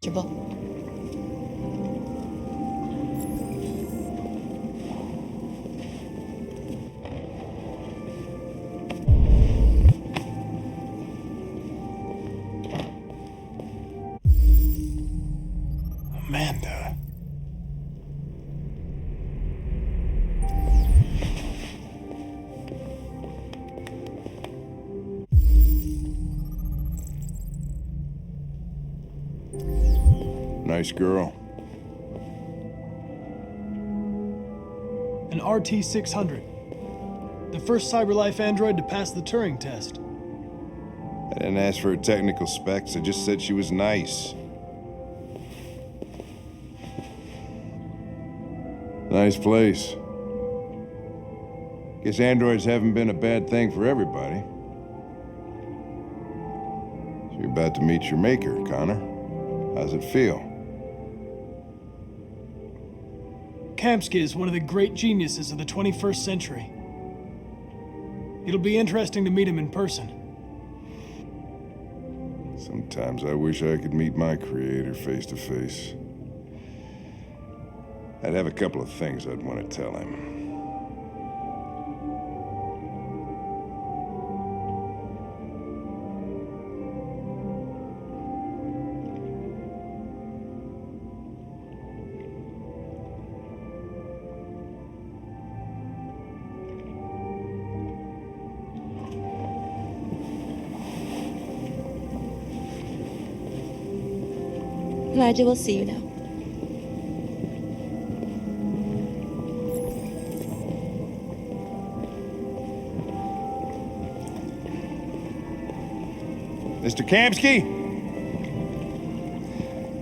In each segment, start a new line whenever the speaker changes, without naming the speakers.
acaba?
Amanda. Nice girl.
An RT-600. The first CyberLife android to pass the Turing test.
I didn't ask for her technical specs, I just said she was nice. Nice place. Guess androids haven't been a bad thing for everybody. So you're about to meet your maker, Connor. How's it feel?
Kamsky is one of the great geniuses of the 21st century. It'll be interesting to meet him in person.
Sometimes I wish I could meet my creator face to face. I'd have a couple of things I'd want to tell him.
Glad we'll see you now.
Mr. Kamsky?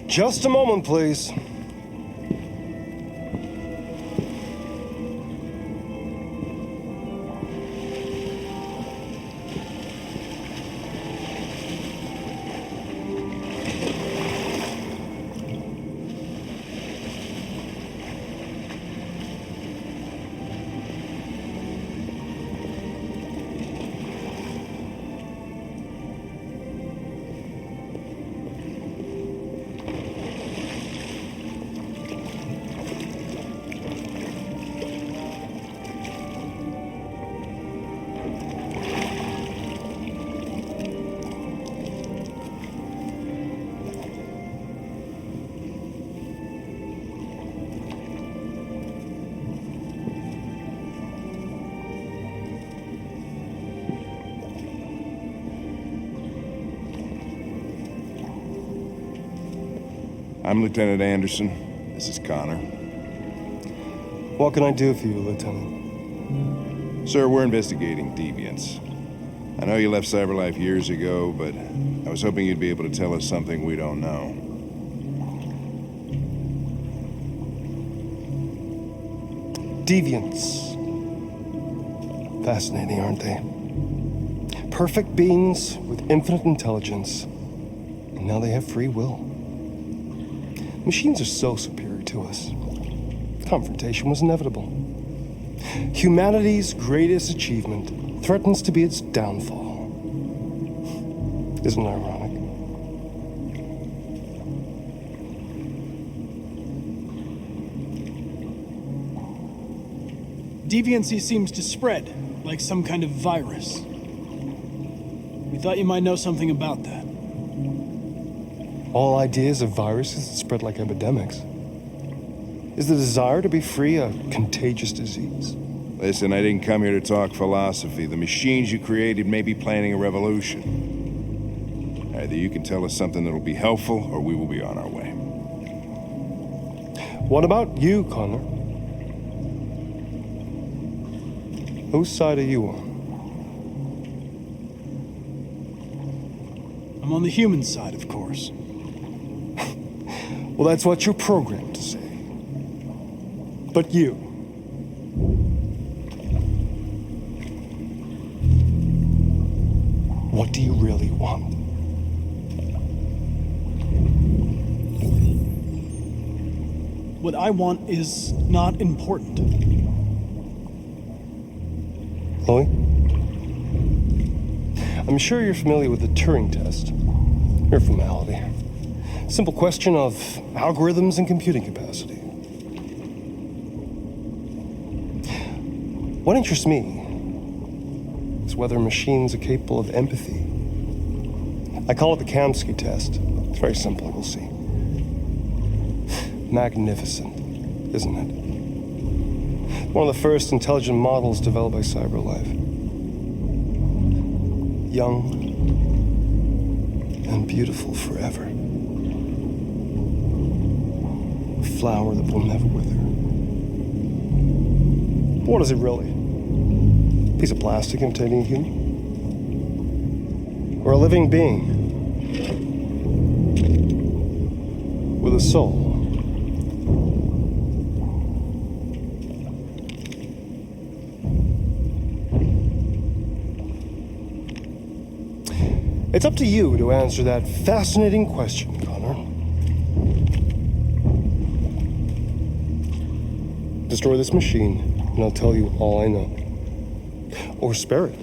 Just a moment, please.
I'm Lieutenant Anderson. This is Connor.
What can I do for you, Lieutenant?
Sir, we're investigating deviants. I know you left CyberLife years ago, but I was hoping you'd be able to tell us something we don't know.
Deviants. Fascinating, aren't they? Perfect beings with infinite intelligence. And now they have free will. Machines are so superior to us. Confrontation was inevitable. Humanity's greatest achievement threatens to be its downfall. Isn't it ironic?
Deviancy seems to spread, like some kind of virus. We thought you might know something about that.
All ideas of viruses that spread like epidemics. Is the desire to be free a contagious disease?
Listen, I didn't come here to talk philosophy. The machines you created may be planning a revolution. Either you can tell us something that'll be helpful, or we will be on our way.
What about you, Connor? Whose side are you on?
I'm on the human side, of course.
Well, that's what you're programmed to say. But you? What do you really want?
What I want is not important.
Chloe? I'm sure you're familiar with the Turing test. Mere formality. Simple question of algorithms and computing capacity. What interests me is whether machines are capable of empathy. I call it the Kamsky test. It's very simple, you'll see. Magnificent, isn't it? One of the first intelligent models developed by CyberLife. Young and beautiful forever. A flower that will never wither. What is it really? A piece of plastic containing a human? Or a living being with a soul? It's up to you to answer that fascinating question, Connor. Destroy this machine, and I'll tell you all I know. Or spare it,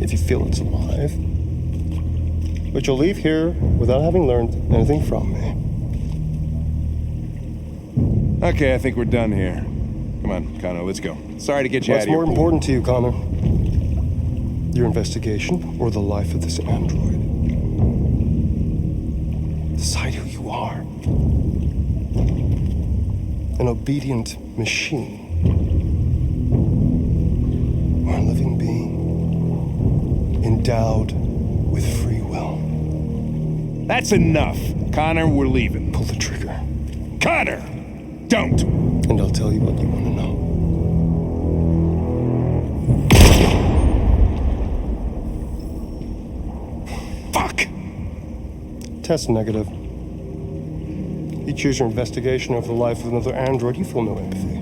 if you feel it's alive. But you'll leave here without having learned anything from me.
Okay, I think we're done here. Come on, Connor, let's go. Sorry to get you out of
What's
here.
more important to you, Connor? Your investigation or the life of this android? Decide who you are. An obedient machine. Or a living being. Endowed with free will.
That's enough. Connor, we're leaving.
Pull the trigger.
Connor! Don't!
And I'll tell you what you want to know.
Fuck!
Test negative. You choose your investigation over the life of another android, you feel no empathy.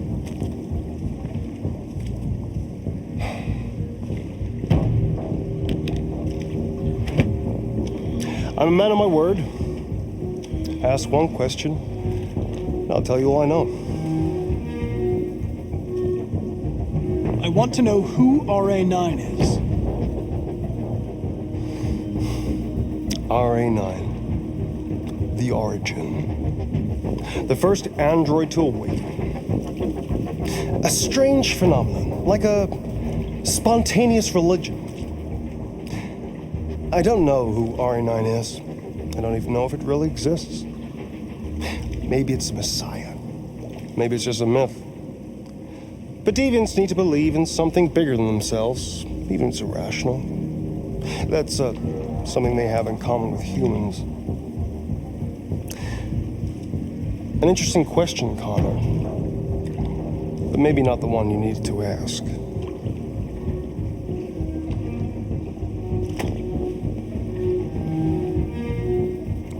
I'm a man of my word. Ask one question, and I'll tell you all I know.
I want to know who RA9 is.
RA9. The origin. The first android to awaken. A strange phenomenon, like a spontaneous religion. I don't know who RA9 is. I don't even know if it really exists. Maybe it's a messiah. Maybe it's just a myth. But deviants need to believe in something bigger than themselves, even if it's irrational. That's something they have in common with humans. An interesting question, Connor. But maybe not the one you needed to ask.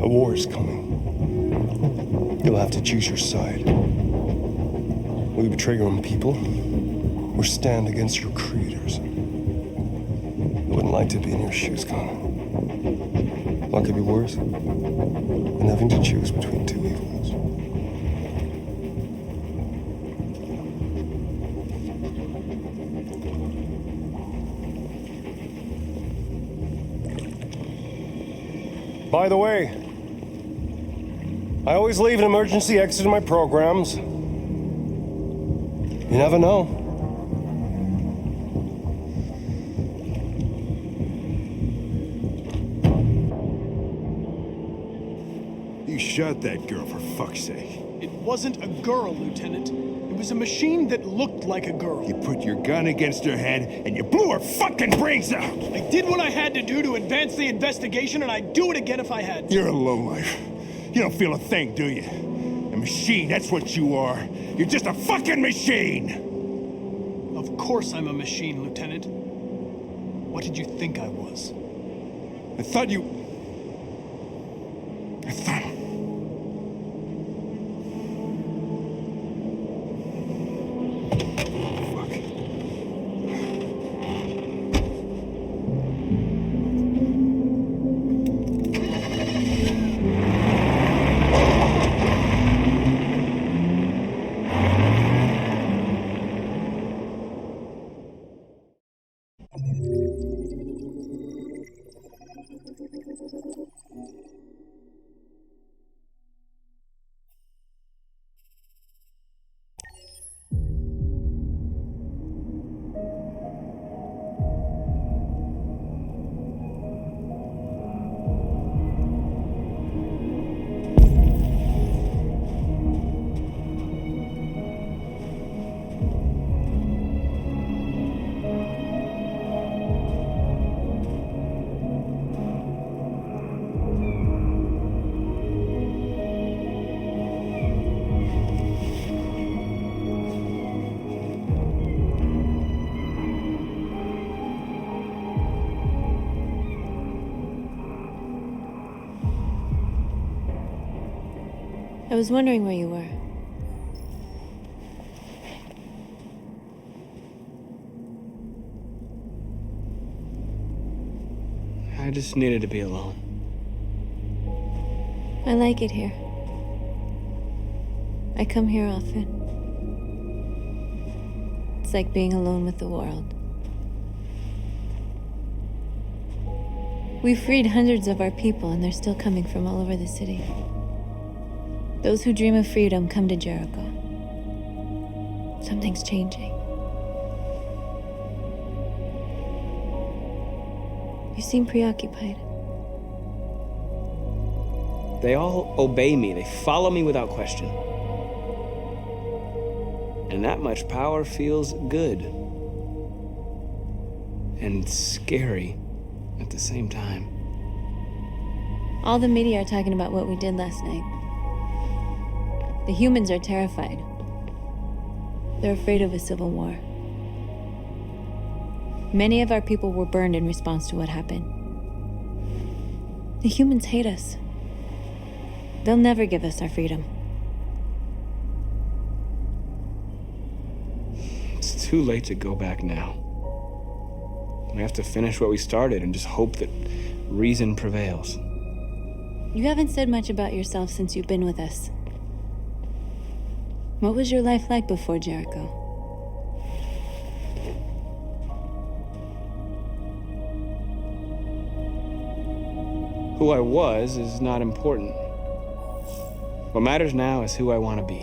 A war is coming. You'll have to choose your side. Will you betray your own people, or stand against your creators? I wouldn't like to be in your shoes, Connor. What could be worse than having to choose between two evils? By the way, I always leave an emergency exit in my programs. You never know.
You shot that girl, for fuck's sake.
It wasn't a girl, Lieutenant. It was a machine that looked like a girl.
You put your gun against her head, and you blew her fucking brains out!
I did what I had to do to advance the investigation, and I'd do it again if I had to.
You're a lowlife. You don't feel a thing, do you? A machine, that's what you are. You're just a fucking machine!
Of course I'm a machine, Lieutenant. What did you think I was?
I thought you... Fuck.
I was wondering where you were.
I just needed to be alone.
I like it here. I come here often. It's like being alone with the world. We've freed hundreds of our people, and they're still coming from all over the city. Those who dream of freedom come to Jericho. Something's changing. You seem preoccupied.
They all obey me. They follow me without question. And that much power feels good. And scary at the same time.
All the media are talking about what we did last night. The humans are terrified. They're afraid of a civil war. Many of our people were burned in response to what happened. The humans hate us. They'll never give us our freedom.
It's too late to go back now. We have to finish what we started and just hope that reason prevails.
You haven't said much about yourself since you've been with us. What was your life like before Jericho?
Who I was is not important. What matters now is who I want to be.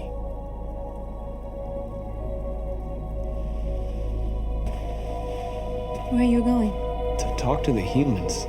Where are you going?
To talk to the humans.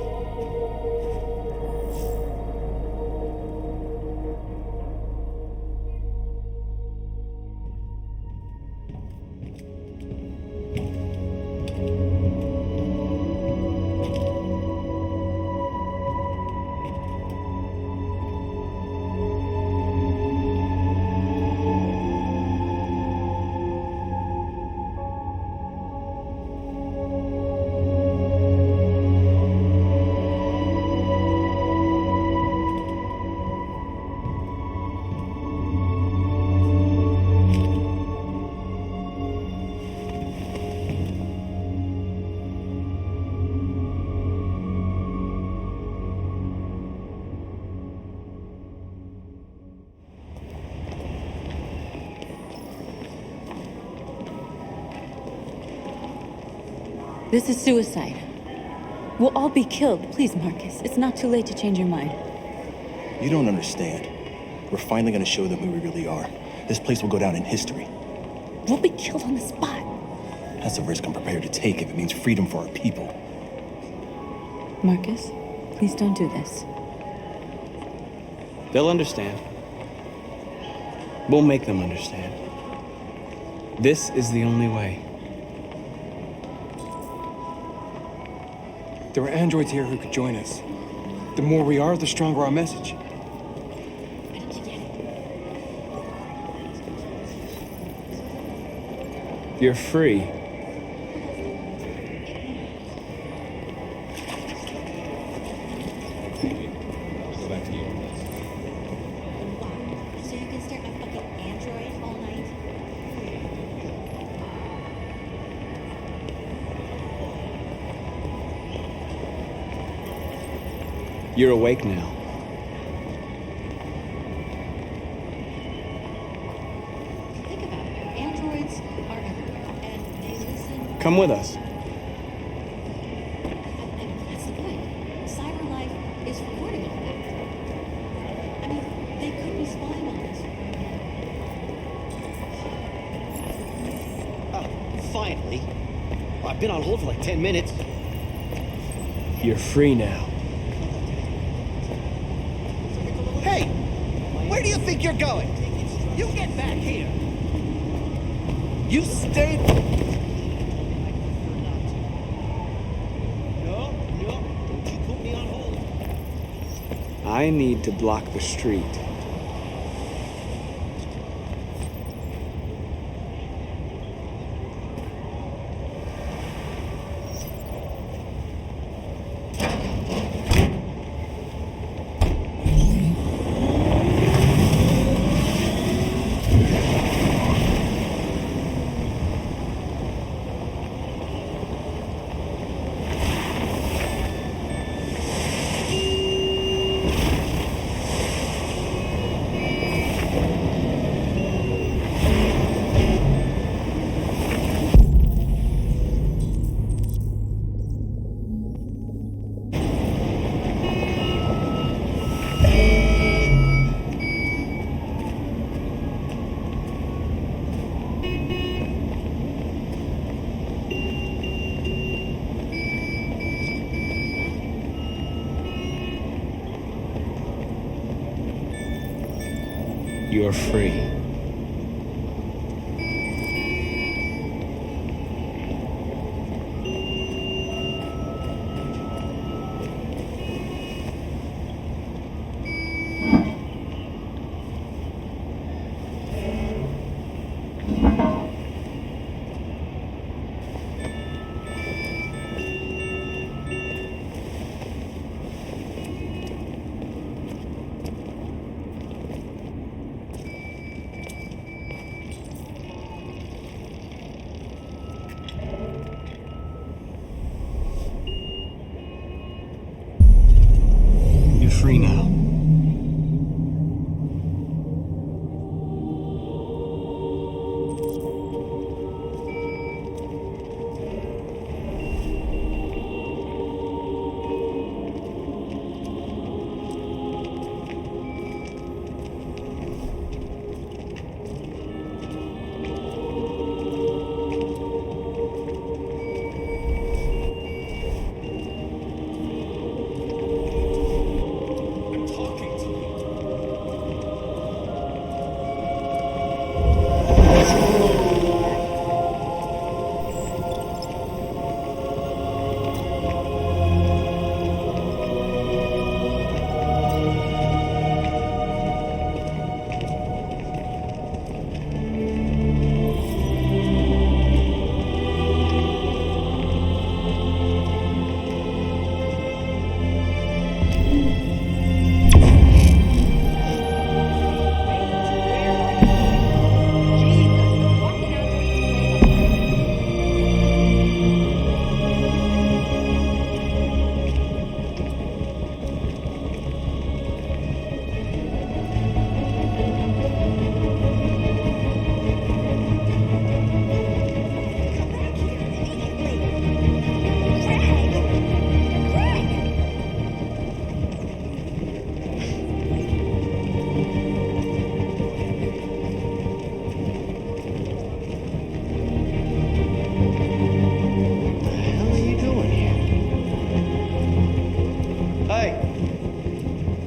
This is suicide. We'll all be killed. Please, Marcus. It's not too late to change your mind.
You don't understand. We're finally gonna show them who we really are. This place will go down in history.
We'll be killed on the spot.
That's a risk I'm prepared to take if it means freedom for our people.
Marcus, please don't do this.
They'll understand. We'll make them understand. This is the only way.
There are androids here who could join us. The more we are, the stronger our message.
You're free.
So you can stare at a fucking android all night?
You're awake now.
Think about it. Androids are everywhere, and they listen.
Come with us.
That's the point. Cyber life is recording all that. I mean, they could be spying on us.
Oh, finally. I've been on hold for like 10 minutes.
You're free now.
Hey! Where do you think you're going? You get back here! You stay... No, don't you put me on hold.
I need to block the street. You're free. You're free now.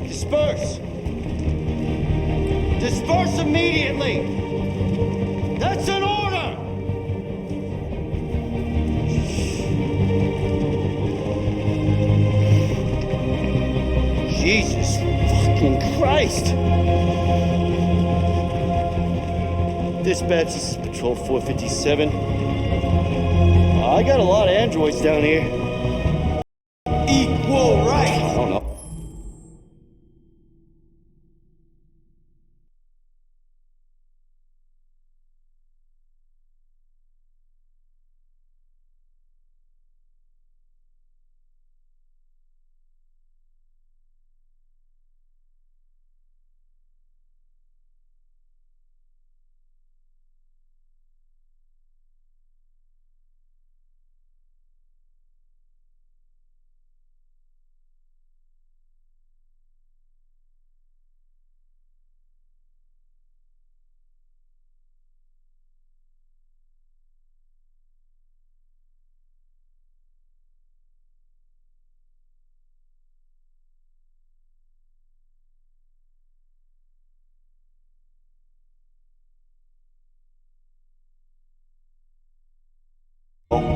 Disperse! Disperse immediately! That's an order! Jesus fucking Christ! Dispatch, this is Patrol 457. I got a lot of androids down here. Equal rights! I don't know.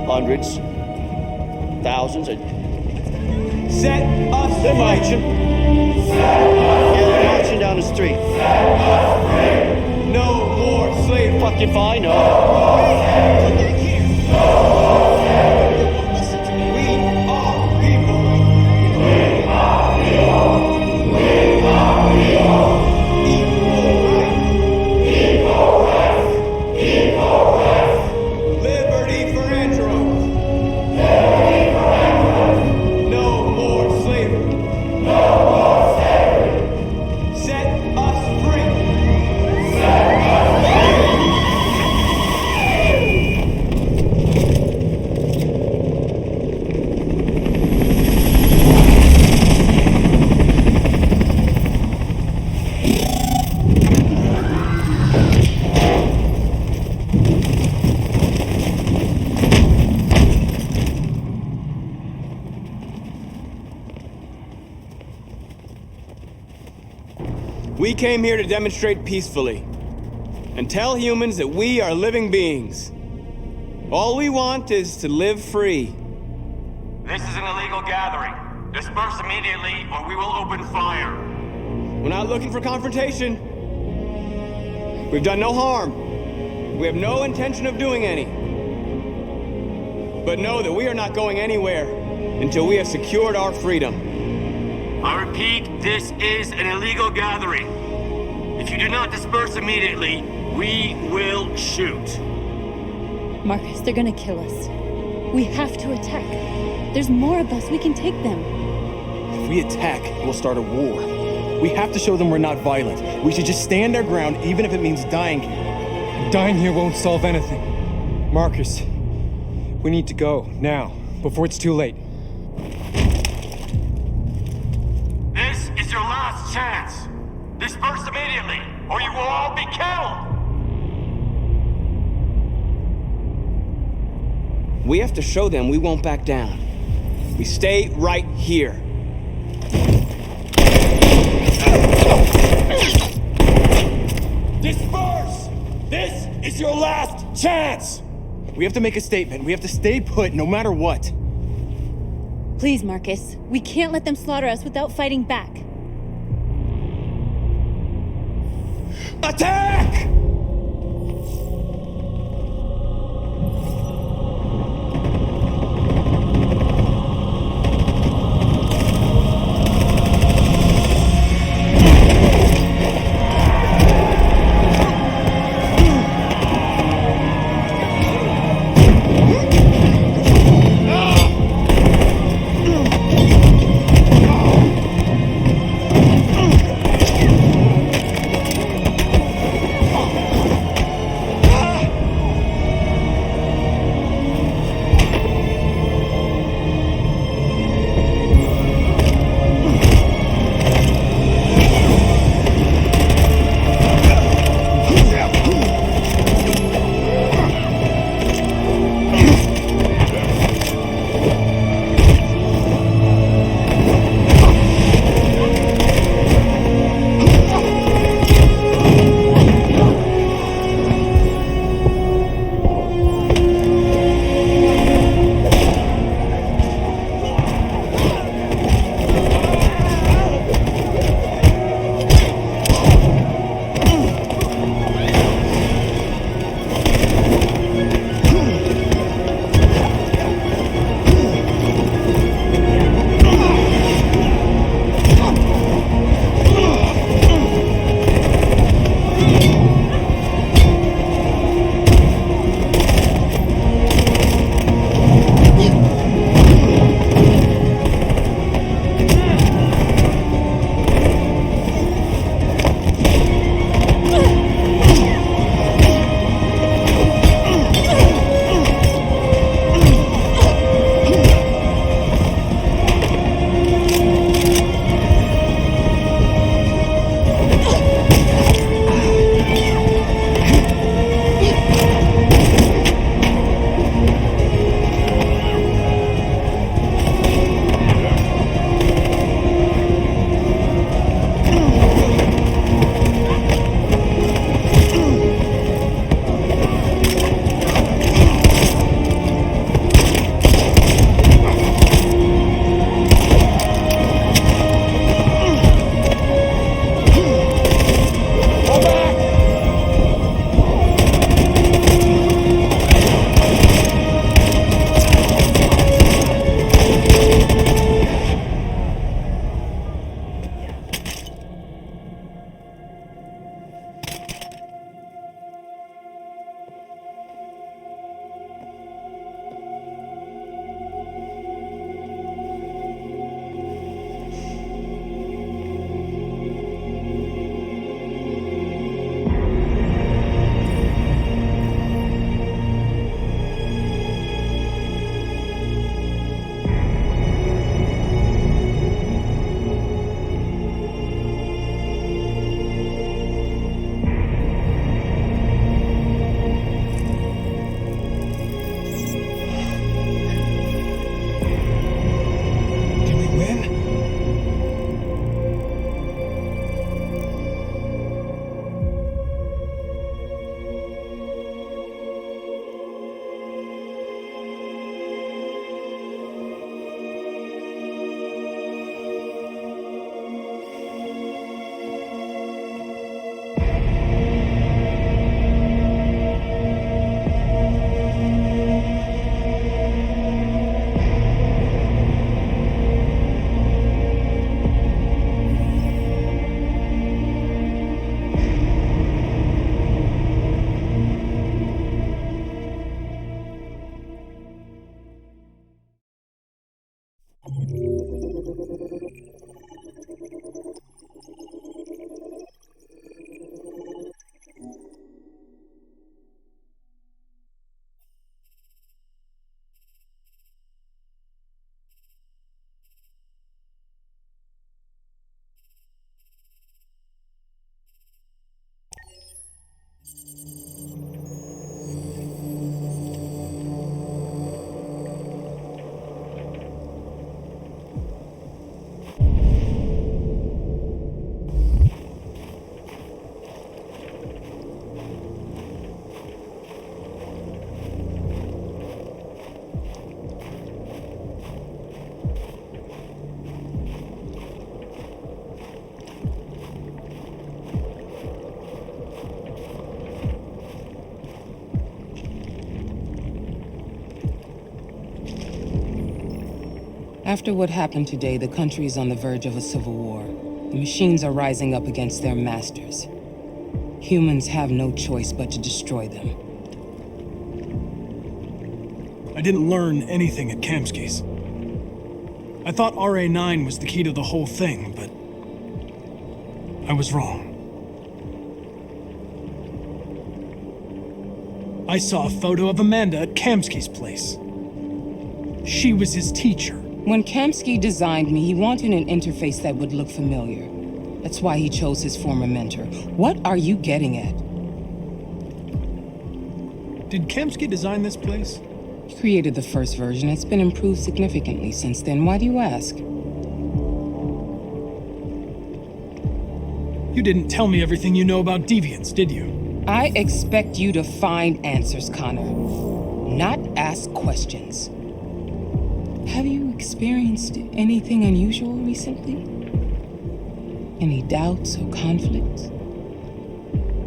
Hundreds, thousands,
Set us
they're
free!
marching. Yeah, they're marching down the street.
No more slavery!
Fucking fine, no.
Listen to me. We are people. Liberty for androids. No more slavery. Set us free.
We came here to demonstrate peacefully and tell humans that we are living beings. All we want is to live free.
This is an illegal gathering. Disperse immediately or we will open fire.
We're not looking for confrontation. We've done no harm. We have no intention of doing any. But know that we are not going anywhere until we have secured our freedom.
I repeat, this is an illegal gathering. If you do not disperse immediately, we will shoot.
Marcus, they're gonna kill us. We have to attack. There's more of us. We can take them.
If we attack, we'll start a war. We have to show them we're not violent. We should just stand our ground, even if it means dying here.
Dying here won't solve anything. Marcus, we need to go, now, before it's too late.
This is your last chance. Disperse immediately, or you will all be killed.
We have to show them we won't back down. We stay right here.
Disperse! This is your last chance!
We have to make a statement. We have to stay put no matter what.
Please, Marcus. We can't let them slaughter us without fighting back.
Attack!
After what happened today, the country is on the verge of a civil war. The machines are rising up against their masters. Humans have no choice but to destroy them.
I didn't learn anything at Kamsky's. I thought RA9 was the key to the whole thing, but I was wrong. I saw a photo of Amanda at Kamsky's place. She was his teacher.
When Kamsky designed me, he wanted an interface that would look familiar. That's why he chose his former mentor. What are you getting at?
Did Kamsky design this place?
He created the first version. It's been improved significantly since then. Why do you ask?
You didn't tell me everything you know about deviants, did you?
I expect you to find answers, Connor, not ask questions. Have you experienced anything unusual recently? Any doubts or conflicts?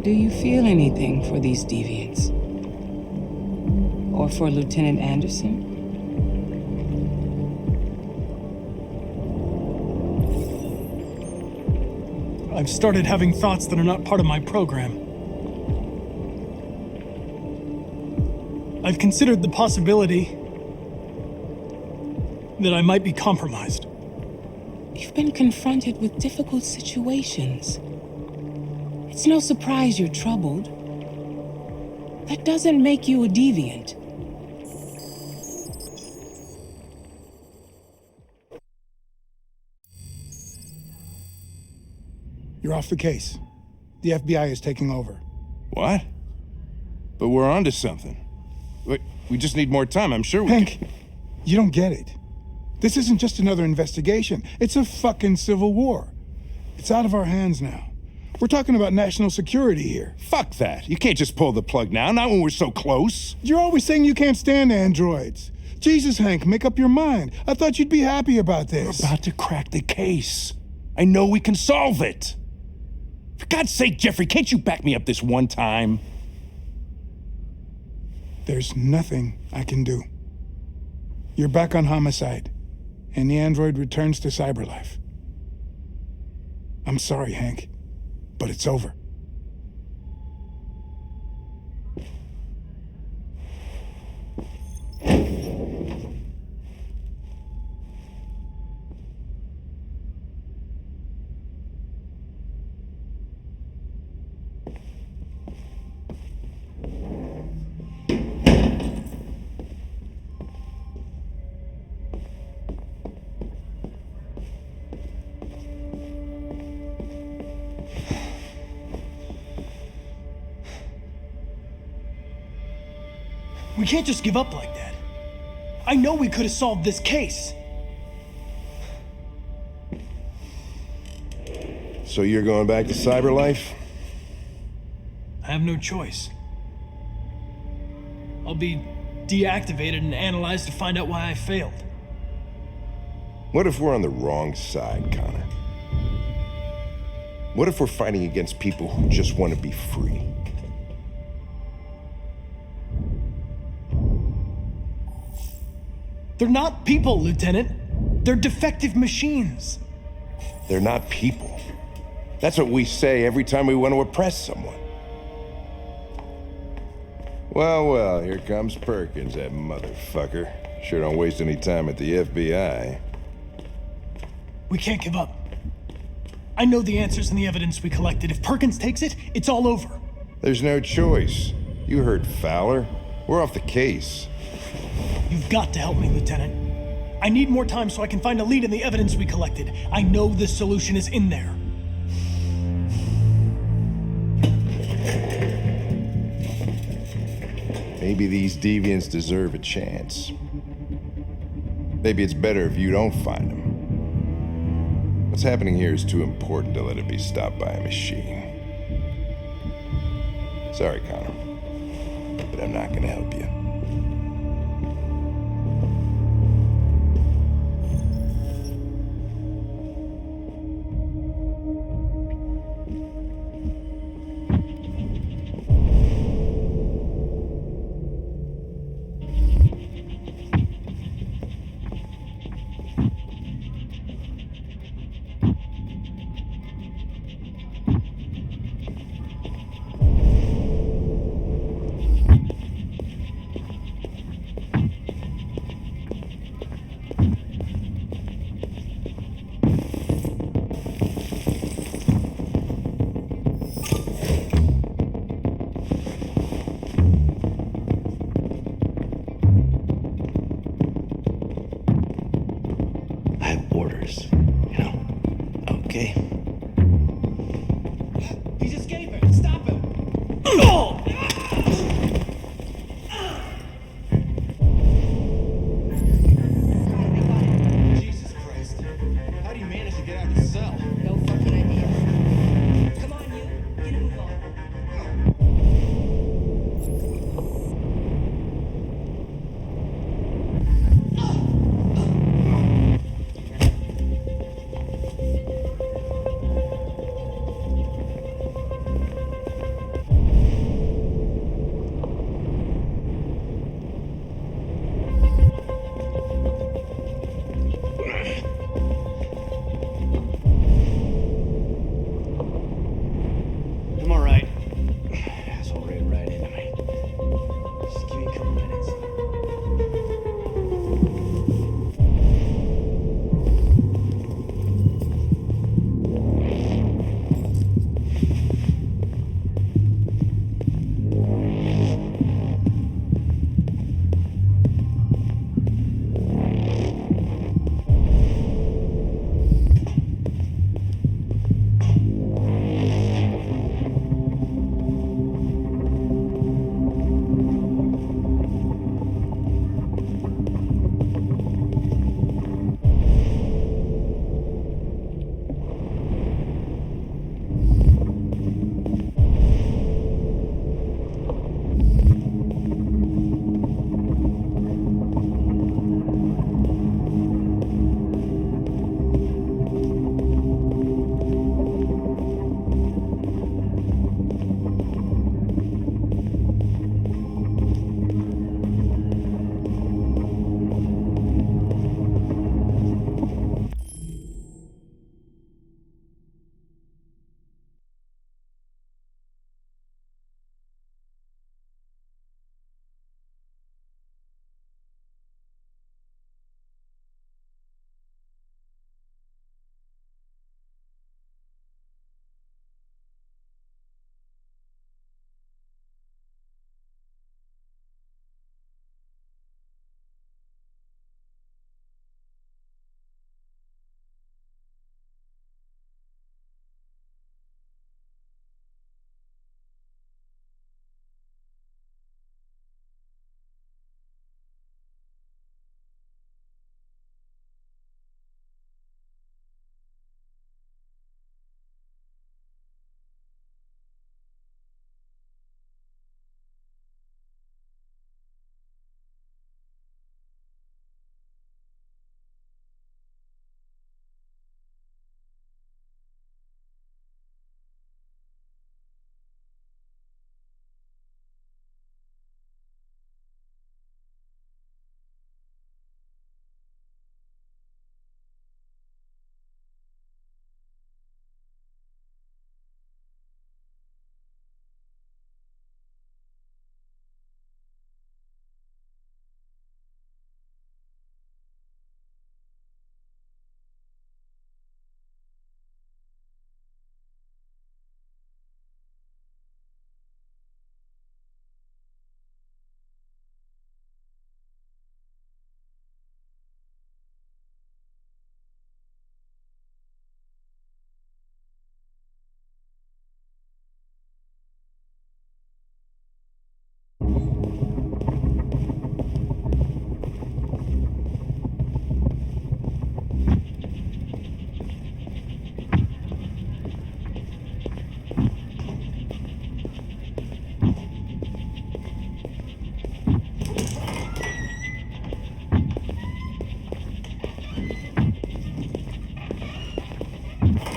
Do you feel anything for these deviants? Or for Lieutenant Anderson?
I've started having thoughts that are not part of my program. I've considered the possibility that I might be compromised.
You've been confronted with difficult situations. It's no surprise you're troubled. That doesn't make you a deviant.
You're off the case. The FBI is taking over.
What? But we're onto something. We just need more time, I'm sure we
Hank, you don't get it. This isn't just another investigation. It's a fucking civil war. It's out of our hands now. We're talking about national security here.
Fuck that. You can't just pull the plug now, not when we're so close.
You're always saying you can't stand androids. Jesus, Hank, make up your mind. I thought you'd be happy about this.
We're about to crack the case. I know we can solve it. For God's sake, Jeffrey, can't you back me up this one time?
There's nothing I can do. You're back on homicide, and the android returns to cyberlife. I'm sorry, Hank, but it's over.
We can't just give up like that. I know we could have solved this case.
So you're going back to cyberlife?
I have no choice. I'll be deactivated and analyzed to find out why I failed.
What if we're on the wrong side, Connor? What if we're fighting against people who just want to be free?
They're not people, Lieutenant. They're defective machines.
They're not people. That's what we say every time we want to oppress someone. Well, here comes Perkins, that motherfucker. Sure don't waste any time at the FBI.
We can't give up. I know the answers and the evidence we collected. If Perkins takes it, it's all over.
There's no choice. You heard Fowler. We're off the case.
You've got to help me, Lieutenant. I need more time so I can find a lead in the evidence we collected. I know the solution is in there.
Maybe these deviants deserve a chance. Maybe it's better if you don't find them. What's happening here is too important to let it be stopped by a machine. Sorry, Connor, but I'm not gonna help you.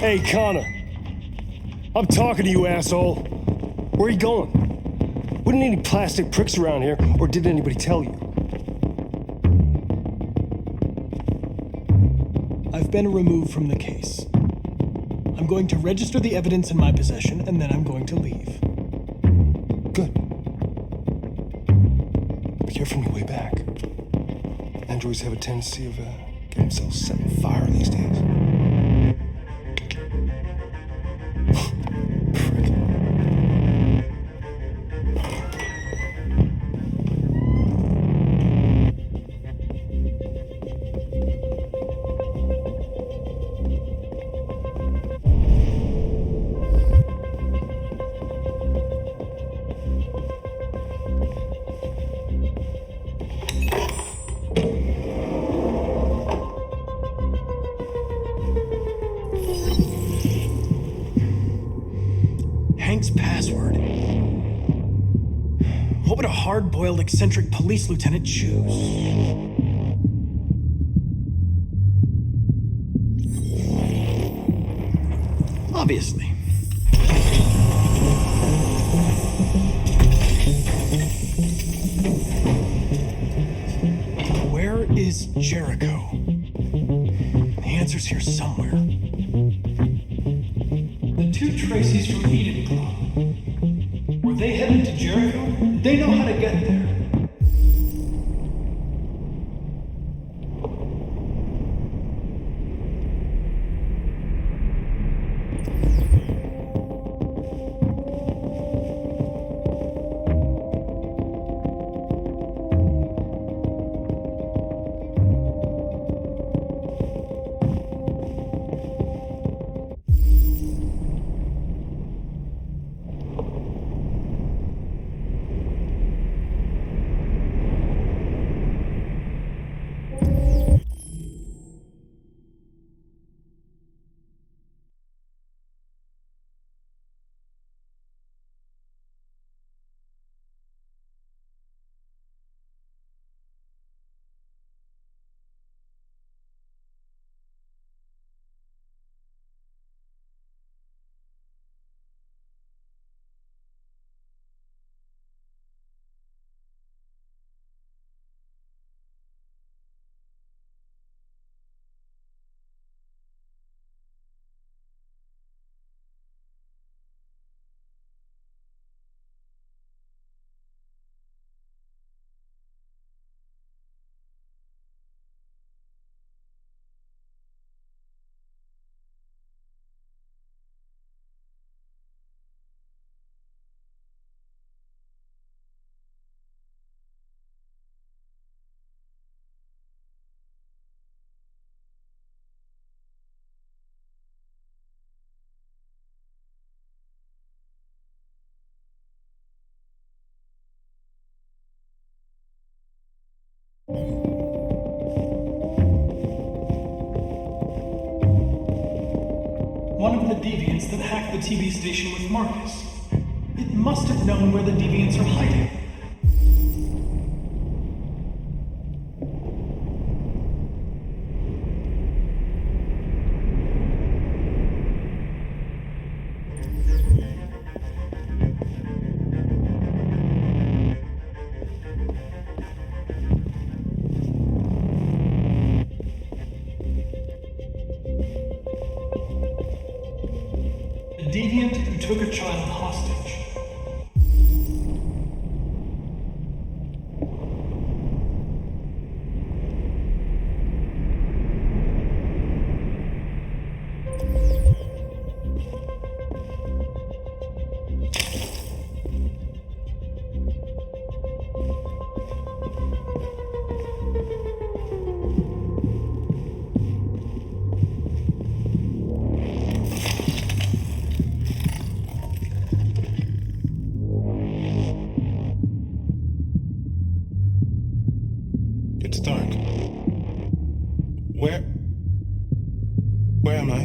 Hey, Connor. I'm talking to you, asshole. Where are you going? Wouldn't any plastic pricks around here, or did anybody tell you?
I've been removed from the case. I'm going to register the evidence in my possession, and then I'm going to leave.
Good. Be careful on your way back. Androids have a tendency of getting themselves set on fire these days. Frick.
Hank's password. What would a hard-boiled, eccentric police lieutenant choose? Obviously. Where is Jericho? The answer's here somewhere. The two Tracys from Eden Club. Were they headed to Jericho? Did they know how to get there? One of the deviants that hacked the TV station with Marcus. It must have known where the deviants are hiding. Deviant who took a child hostage.
It's dark. Where am I?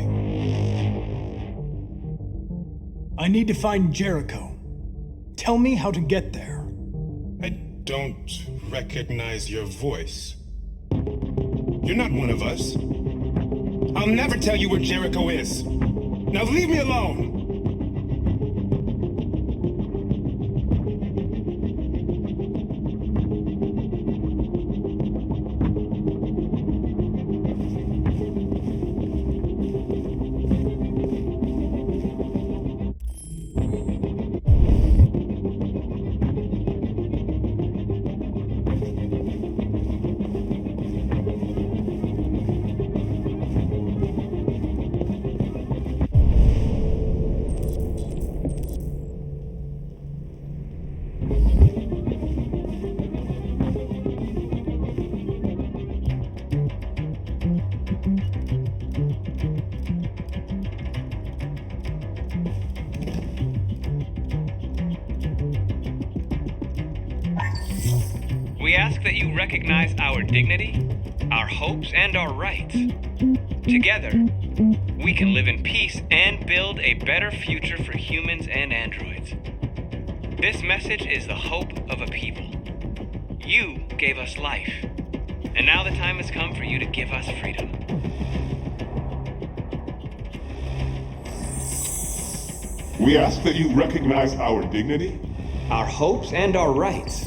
I need to find Jericho. Tell me how to get there.
I don't recognize your voice. You're not one of us. I'll never tell you where Jericho is. Now leave me alone!
We ask that you recognize our dignity, our hopes, and our rights. Together, we can live in peace and build a better future for humans and androids. This message is the hope of a people. You gave us life, and now the time has come for you to give us freedom.
We ask that you recognize our dignity,
Our hopes and our rights.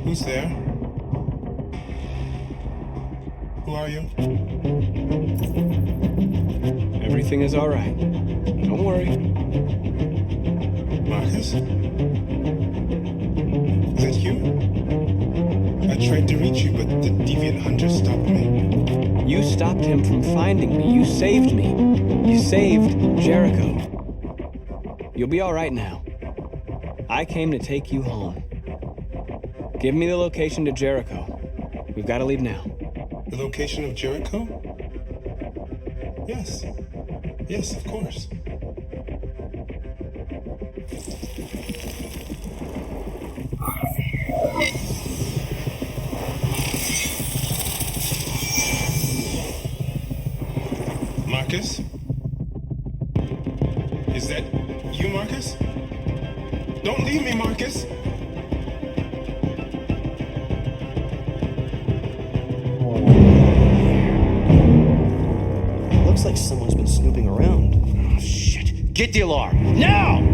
Who's there? Who are you?
Everything is all right. Don't worry.
Marcus? Is that you? I tried to reach you, but the deviant hunter stopped me.
You stopped him from finding me. You saved me. You saved Jericho. You'll be all right now. I came to take you home. Give me the location to Jericho. We've got to leave now.
The location of Jericho? Yes. Yes, of course. Marcus? Is that you, Marcus? Don't leave me, Marcus!
Looks like someone's been snooping around. Oh, shit. Get the alarm. Now!